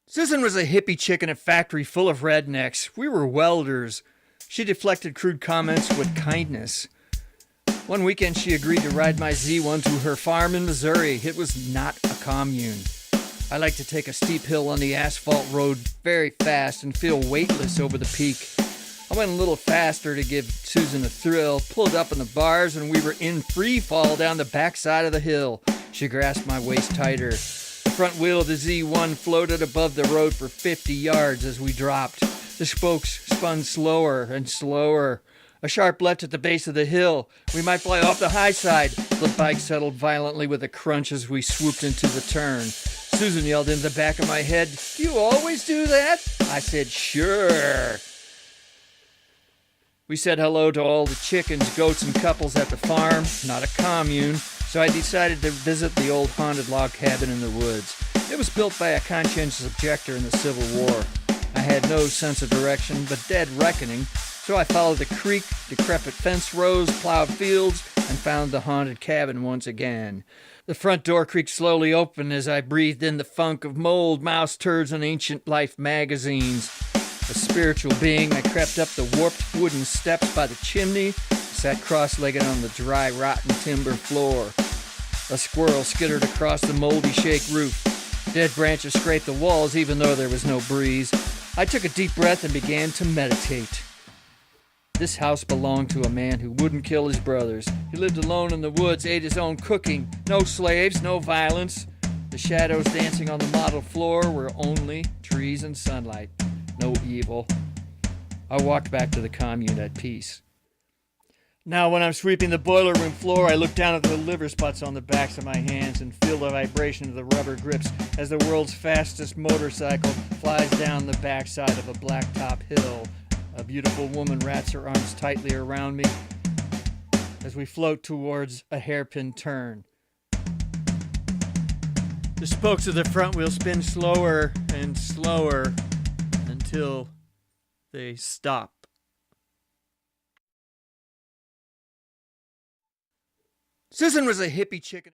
Susan was a hippie chick in a factory full of rednecks. We were welders. She deflected crude comments with kindness. One weekend she agreed to ride my Z1 to her farm in Missouri. It was not a commune. I like to take a steep hill on the asphalt road very fast and feel weightless over the peak. I went a little faster to give Susan a thrill, pulled up in the bars, and we were in free fall down the backside of the hill. She grasped my waist tighter. The front wheel of the Z1 floated above the road for 50 yards as we dropped. The spokes spun slower and slower. A sharp left at the base of the hill. We might fly off the high side. The bike settled violently with a crunch as we swooped into the turn. Susan yelled into the back of my head, "Do you always do that?" I said, "Sure." We said hello to all the chickens, goats, and couples at the farm, not a commune, so I decided to visit the old haunted log cabin in the woods. It was built by a conscientious objector in the Civil War. I had no sense of direction, but dead reckoning, so I followed the creek, decrepit fence rows, plowed fields, and found the haunted cabin once again. The front door creaked slowly open as I breathed in the funk of mold, mouse turds, and ancient life magazines. A spiritual being, I crept up the warped wooden steps by the chimney, sat cross-legged on the dry, rotten timber floor. A squirrel skittered across the moldy shake roof. Dead branches scraped the walls even though there was no breeze. I took a deep breath and began to meditate. This house belonged to a man who wouldn't kill his brothers. He lived alone in the woods, ate his own cooking. No slaves, no violence. The shadows dancing on the model floor were only trees and sunlight. No evil. I walked back to the commune at peace. Now when I'm sweeping the boiler room floor, I look down at the liver spots on the backs of my hands and feel the vibration of the rubber grips as the world's fastest motorcycle flies down the backside of a blacktop hill. A beautiful woman wraps her arms tightly around me as we float towards a hairpin turn. The spokes of the front wheel spin slower and slower until they stop. Susan was a hippie chicken.